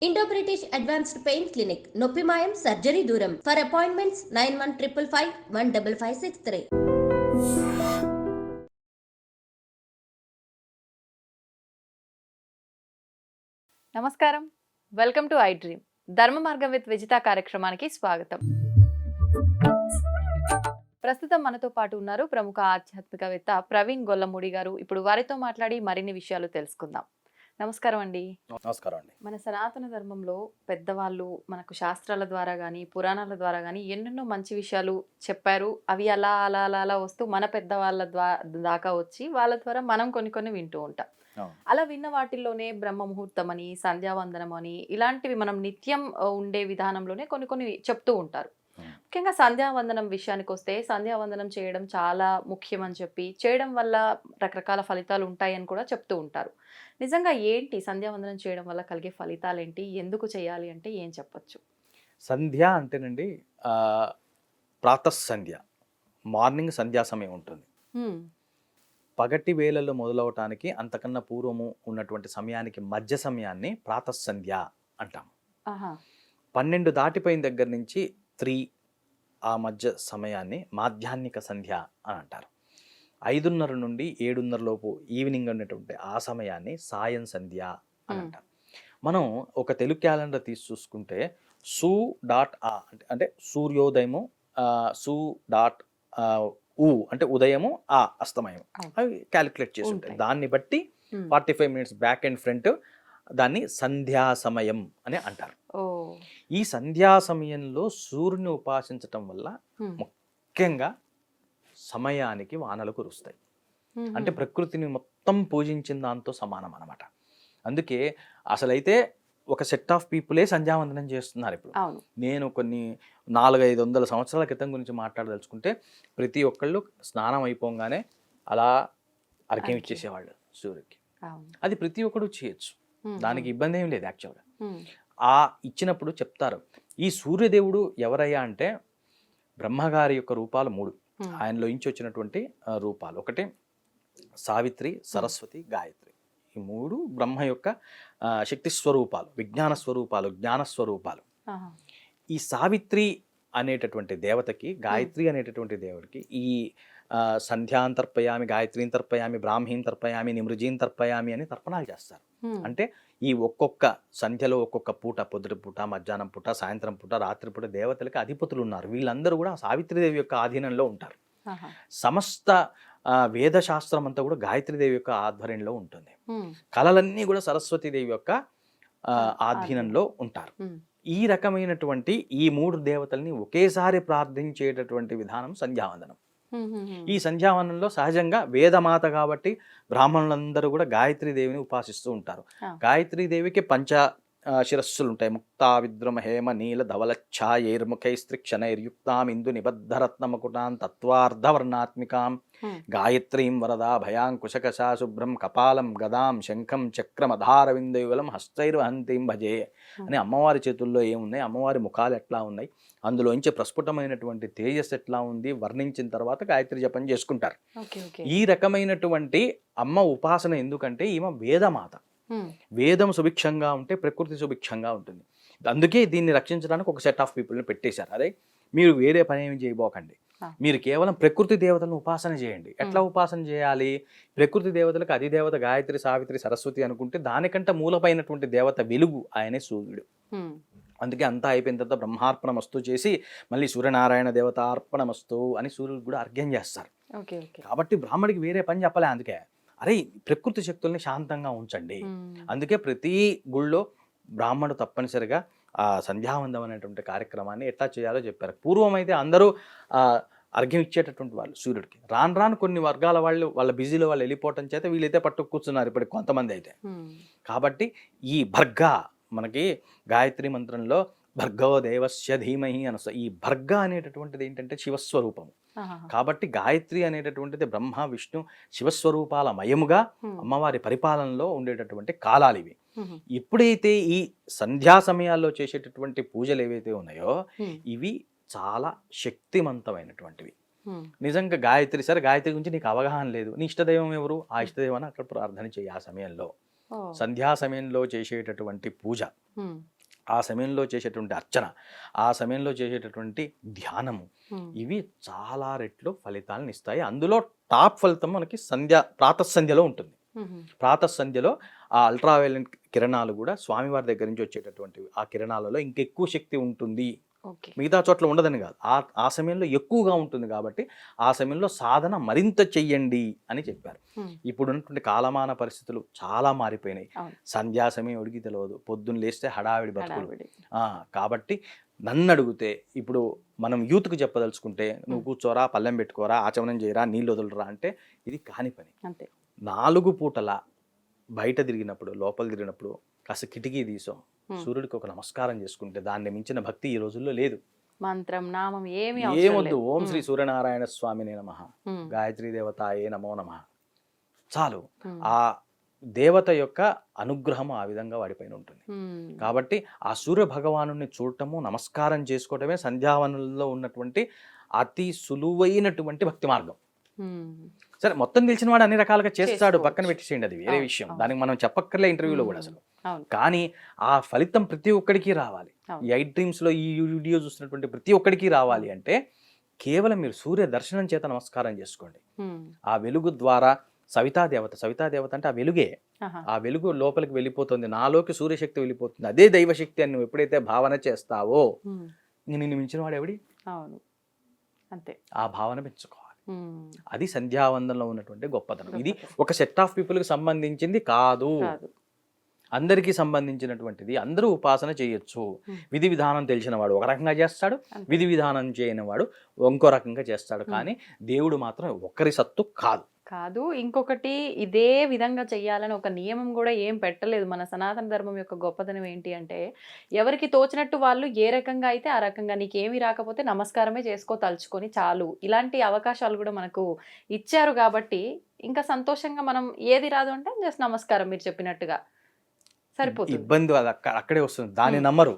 Indo British advanced pain clinic నొప్పి మాయం surgery దూరం ఫర్ అపాయింట్మెంట్స్ 9155515563. నమస్కారం, వెల్కమ్ టు ఐ డ్రీమ్. ధర్మ మార్గం విత్ విజిత కార్యక్రమానికి స్వాగతం. ప్రస్తుతం మనతో పాటు ఉన్నారు ప్రముఖ ఆధ్యాత్మికవేత్త ప్రవీణ్ గొల్లమూడి గారు. ఇప్పుడు వారితో మాట్లాడి మరిన్ని విషయాలు తెలుసుకుందాం. నమస్కారం అండి. నమస్కారం అండి. మన సనాతన ధర్మంలో పెద్దవాళ్ళు మనకు శాస్త్రాల ద్వారా కానీ పురాణాల ద్వారా కానీ ఎన్నెన్నో మంచి విషయాలు చెప్పారు. అవి అలా అలా అలా అలా వస్తూ మన పెద్దవాళ్ళ దాకా వచ్చి వాళ్ళ ద్వారా మనం కొన్ని కొన్ని వింటూ ఉంటాం. అలా విన్న వాటిల్లోనే బ్రహ్మ ముహూర్తం అని, సంధ్యావందనం అని, ఇలాంటివి మనం నిత్యం ఉండే విధానంలోనే కొన్ని కొన్ని చెప్తూ ఉంటారు. ముఖ్యంగా సంధ్యావందనం విషయానికి వస్తే, సంధ్యావందనం చేయడం చాలా ముఖ్యం అని చెప్పి, చేయడం వల్ల రకరకాల ఫలితాలు ఉంటాయని కూడా చెప్తూ ఉంటారు. నిజంగా ఏంటి సంధ్యావందనం చేయడం వల్ల కలిగే ఫలితాలు ఏంటి, ఎందుకు చేయాలి అంటే ఏం చెప్పొచ్చు? సంధ్య అంటేనండి ప్రాతఃసంధ్య, మార్నింగ్ సంధ్యా సమయం ఉంటుంది. పగటి వేళల్లో మొదలవటానికి అంతకన్నా పూర్వము ఉన్నటువంటి సమయానికి మధ్య సమయాన్ని ప్రాతఃసంధ్య అంటాం. 12 దాటిపోయిన దగ్గర నుంచి 3 ఆ మధ్య సమయాన్ని మాధ్యాహ్నిక సంధ్య అని అంటారు. 5:30 నుండి 7:30 లోపు ఈవినింగ్ ఉన్నటువంటి ఆ సమయాన్ని సాయం సంధ్య అని అంటారు. మనం ఒక తెలుగు క్యాలెండర్ తీసి చూసుకుంటే su.a అంటే సూర్యోదయము, su.u అంటే ఉదయము, ఆ అస్తమయం, అవి క్యాలిక్యులేట్ చేసి ఉంటాయి. దాన్ని బట్టి 45 మినిట్స్ బ్యాక్ అండ్ ఫ్రంట్ దాన్ని సంధ్యా సమయం అని అంటారు. ఈ సంధ్యా సమయంలో సూర్యుని ఉపాసించటం వల్ల ముఖ్యంగా సమయానికి వానలు కురుస్తాయి. అంటే ప్రకృతిని మొత్తం పూజించిన దాంతో సమానం అన్నమాట. అందుకే అసలైతే ఒక సెట్ ఆఫ్ పీపులే సంధ్యావందనం చేస్తున్నారు ఇప్పుడు. నేను కొన్ని 400-500 సంవత్సరాల క్రితం గురించి మాట్లాడదలుచుకుంటే, ప్రతి ఒక్కళ్ళు స్నానం అయిపోగానే అలా అర్ఘ్యం ఇచ్చేసేవాళ్ళు సూర్యుడికి. అది ప్రతి ఒక్కడు చేయొచ్చు, దానికి ఇబ్బంది ఏం లేదు. యాక్చువల్గా ఆ ఇచ్చినప్పుడు చెప్తారు, ఈ సూర్యదేవుడు ఎవరయ్యా అంటే బ్రహ్మగారి యొక్క రూపాలు 3, ఆయనలో నుంచి వచ్చినటువంటి రూపాలు. ఒకటి సావిత్రి, సరస్వతి, గాయత్రి. ఈ 3 బ్రహ్మ యొక్క శక్తి స్వరూపాలు, విజ్ఞాన స్వరూపాలు, జ్ఞాన స్వరూపాలు. ఈ సావిత్రి అనేటటువంటి దేవతకి, గాయత్రి అనేటటువంటి దేవుడికి ఈ సంధ్యాం తర్పయామి, గాయత్రీం తర్పయామి, బ్రాహ్మీం తర్పయామి, నిమృజీం తర్పయామి అని తర్పణాలు చేస్తారు. అంటే ఈ ఒక్కొక్క సంధ్యలో ఒక్కొక్క పూట, పొద్దుటి పూట, మధ్యాహ్నం పూట, సాయంత్రం పూట, రాత్రి పూట దేవతలకి అధిపతులు ఉన్నారు. వీళ్ళందరూ కూడా సావిత్రిదేవి యొక్క ఆధీనంలో ఉంటారు. సమస్త వేదశాస్త్రం అంతా కూడా గాయత్రీదేవి యొక్క ఆధ్వర్యంలో ఉంటుంది. కళలన్నీ కూడా సరస్వతీదేవి యొక్క ఆధీనంలో ఉంటారు. ఈ రకమైనటువంటి ఈ 3 దేవతల్ని ఒకేసారి ప్రార్థించేటటువంటి విధానం సంధ్యావందనం. ఈ సంధ్యావనంలో సహజంగా వేదమాత కాబట్టి బ్రాహ్మణులందరూ కూడా గాయత్రీదేవిని ఉపాసిస్తూ ఉంటారు. గాయత్రీదేవికి పంచ శిరస్సులు ఉంటాయి. ముక్తా విద్రుమ హేమ నీల ధవలఛాయైర్ముఖైస్త్రిక్షణైర్యుక్తాం ఇందు నిబద్ధరత్నమకుటాం తత్వార్ధవర్ణాత్మికాం గాయత్రీం వరదా భయాంకుశకశా శుభ్రం కపాలం గదాం శంఖం చక్రమధారవిందయుగలం హస్తైర్వహంతీం భజే అని అమ్మవారి చేతుల్లో ఏమున్నాయి, అమ్మవారి ముఖాలు ఎట్లా ఉన్నాయి, అందులోంచి ప్రస్ఫుటమైనటువంటి తేజస్ ఎట్లా ఉంది వర్ణించిన తర్వాత గాయత్రి జపం చేసుకుంటారు. ఈ రకమైనటువంటి అమ్మ ఉపాసన ఎందుకంటే ఈమె వేదమాత. వేదం సుభిక్షంగా ఉంటే ప్రకృతి సుభిక్షంగా ఉంటుంది. అందుకే దీన్ని రక్షించడానికి ఒక సెట్ ఆఫ్ పీపుల్ని పెట్టేశారు. అదే మీరు వేరే పని ఏమి చేయబోకండి, మీరు కేవలం ప్రకృతి దేవతలను ఉపాసన చేయండి. ఎట్లా ఉపాసన చేయాలి? ప్రకృతి దేవతలకు అధిదేవత గాయత్రి, సావిత్రి, సరస్వతి అనుకుంటే దానికంటే మూలపైనటువంటి దేవత వెలుగు, ఆయనే సూర్యుడు. అందుకే అంతా అయిపోయిన తర్వాత బ్రహ్మార్పణమస్తు చేసి మళ్ళీ సూర్యనారాయణ దేవతార్పణమస్తు అని సూర్యుడు కూడా అర్ఘ్యం చేస్తారు. కాబట్టి బ్రాహ్మడికి వేరే పని చెప్పలే. అందుకే అరే ప్రకృతి శక్తుల్ని శాంతంగా ఉంచండి. అందుకే ప్రతి గుళ్ళో బ్రాహ్మణుడు తప్పనిసరిగా ఆ సంధ్యావందనం అనేటువంటి కార్యక్రమాన్ని ఎట్లా చేయాలో చెప్పారు. పూర్వం అయితే అందరూ అర్ఘ్యం ఇచ్చేటటువంటి వాళ్ళు సూర్యుడికి. రాను రాను కొన్ని వర్గాల వాళ్ళు వాళ్ళ బిజీలో వాళ్ళు వెళ్ళిపోవటం చేత వీళ్ళైతే పట్టు కూర్చున్నారు ఇప్పటికి కొంతమంది అయితే. కాబట్టి ఈ భర్గా, మనకి గాయత్రి మంత్రంలో భర్గవ దేవస్య ధీమహి అని వస్తుంది. ఈ భర్గ అనేటటువంటిది ఏంటంటే శివస్వరూపము. కాబట్టి గాయత్రి అనేటటువంటిది బ్రహ్మ విష్ణు శివస్వరూపాల మయముగా అమ్మవారి పరిపాలనలో ఉండేటటువంటి కాలాలు ఇవి. ఎప్పుడైతే ఈ సంధ్యా సమయాల్లో చేసేటటువంటి పూజలు ఏవైతే ఉన్నాయో ఇవి చాలా శక్తివంతమైనటువంటివి. నిజంగా గాయత్రి, సరే గాయత్రి గురించి నీకు అవగాహన లేదు, నీ ఇష్టదైవం ఎవరు, ఆ ఇష్టదైవాన్ని అక్కడ ప్రార్థన చేయి ఆ సమయంలో. సంధ్యా సమయంలో చేసేటటువంటి పూజ, ఉమ్, ఆ సమయంలో చేసేటువంటి అర్చన, ఆ సమయంలో చేసేటటువంటి ధ్యానము, ఉమ్, ఇవి చాలా రెట్లు ఫలితాలను ఇస్తాయి. అందులో టాప్ ఫలితం మనకి ప్రాతఃసంధ్యలో ఉంటుంది. ఉమ్, ప్రాతఃసంధ్యలో ఆ అల్ట్రావైలెంట్ కిరణాలు కూడా స్వామివారి దగ్గర నుంచి వచ్చేటటువంటి ఆ కిరణాలలో ఇంకెక్కువ శక్తి ఉంటుంది. ఓకే. మిగతా చోట్ల ఉండదని కాదు, ఆ సమయంలో ఎక్కువగా ఉంటుంది. కాబట్టి ఆ సమయంలో సాధన మరింత చెయ్యండి అని చెప్పారు. ఉమ్, ఇప్పుడు ఉన్నటువంటి కాలమాన పరిస్థితులు చాలా మారిపోయినాయి. అవును. సంధ్యా సమయం ఉడికి తెలియదు, పొద్దున్న లేస్తే హడావిడి బతుకులు. హడావిడి. కాబట్టి నన్ను అడిగితే ఇప్పుడు మనం యూత్కి చెప్పదలుచుకుంటే, నువ్వు కూర్చోరా, పల్లెం పెట్టుకోరా, ఆచమనం చేయరా, నీళ్ళు వదలరా అంటే ఇది కాని పని. అంతే. 4 పూటల బయట తిరిగినప్పుడు, లోపల తిరిగినప్పుడు కాస్త కిటికీ తీసో సూర్యుడికి ఒక నమస్కారం చేసుకుంటే దాన్ని మించిన భక్తి ఈ రోజుల్లో లేదు. మంత్రం నామం ఏమి ఏమొద్దు. ఓం శ్రీ సూర్యనారాయణ స్వామినే నమః, గాయత్రీ దేవతాయే నమో నమః చాలు. ఆ దేవత యొక్క అనుగ్రహం ఆ విధంగా వాడిపైన ఉంటుంది. కాబట్టి ఆ సూర్య భగవాను చూడటము, నమస్కారం చేసుకోవటమే సంధ్యావనంలో ఉన్నటువంటి అతి సులువైనటువంటి భక్తి మార్గం. సరే, మొత్తం తెలిసిన వాడు అన్ని రకాలుగా చేస్తాడు, పక్కన పెట్టేసేయండి, అది వేరే విషయం. దానికి మనం చెప్పక్కర్లే ఇంటర్వ్యూలో కూడా అసలు. కానీ ఆ ఫలితం ప్రతి ఒక్కడికి రావాలి. ఈ 8 డ్రీమ్స్ లో ఈ వీడియో చూస్తున్నటువంటి ప్రతి ఒక్కడికి రావాలి అంటే కేవలం మీరు సూర్య దర్శనం చేత నమస్కారం చేసుకోండి. ఆ వెలుగు ద్వారా సవితాదేవత అంటే ఆ వెలుగే, ఆ వెలుగు లోపలికి వెళ్ళిపోతుంది, నాలోకి సూర్యశక్తి వెళ్ళిపోతుంది, అదే దైవశక్తి అని నువ్వు ఎప్పుడైతే భావన చేస్తావో నిన్ను మించిన వాడు ఎవడి? అంతే. ఆ భావన పెంచుకోవాలి. అది సంధ్యావందనలో ఉన్నటువంటి గొప్పతనం. ఇది ఒక సెట్ ఆఫ్ పీపుల్కి సంబంధించింది కాదు, అందరికీ సంబంధించినటువంటిది. అందరూ ఉపాసన చేయొచ్చు. విధి విధానం తెలిసిన వాడు ఒక రకంగా చేస్తాడు, విధి విధానం చేయని వాడు ఇంకో రకంగా చేస్తాడు. కానీ దేవుడు మాత్రం ఒకరి సత్తు కాదు. ఇంకొకటి, ఇదే విధంగా చెయ్యాలని ఒక నియమం కూడా ఏం పెట్టలేదు. మన సనాతన ధర్మం యొక్క గొప్పతనం ఏంటి అంటే, ఎవరికి తోచినట్టు వాళ్ళు ఏ రకంగా అయితే ఆ రకంగా, నీకేమి రాకపోతే నమస్కారమే చేసుకో, తలుచుకొని చాలు. ఇలాంటి అవకాశాలు కూడా మనకు ఇచ్చారు. కాబట్టి ఇంకా సంతోషంగా మనం ఏది రాదు అంటే జస్ట్ నమస్కారం మీరు చెప్పినట్టుగా సరిపోతుంది. ఇబ్బంది అది అక్కడే వస్తుంది. దాన్ని నమ్మరు.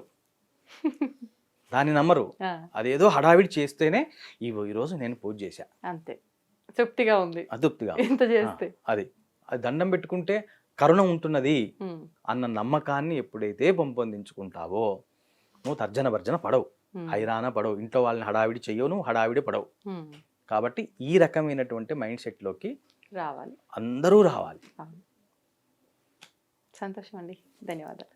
అదేదో హడావిడి చేస్తేనే ఈరోజు నేను పూజ చేశా, అంతే, తృప్తిగా ఉంది, అతృప్తిగా ఎంత చేస్తే. అది దండం పెట్టుకుంటే కరుణ ఉంటున్నది అన్న నమ్మకాన్ని ఎప్పుడైతే పెంపొందించుకుంటావో నువ్వు తర్జన భర్జన పడవు, హైరాణ పడవు, ఇంట్లో వాళ్ళని హడావిడి చెయ్యవు, నువ్వు హడావిడి పడవు. కాబట్టి ఈ రకమైనటువంటి మైండ్ సెట్ లోకి రావాలి, అందరూ రావాలి. సంతోషం అండి, ధన్యవాదాలు.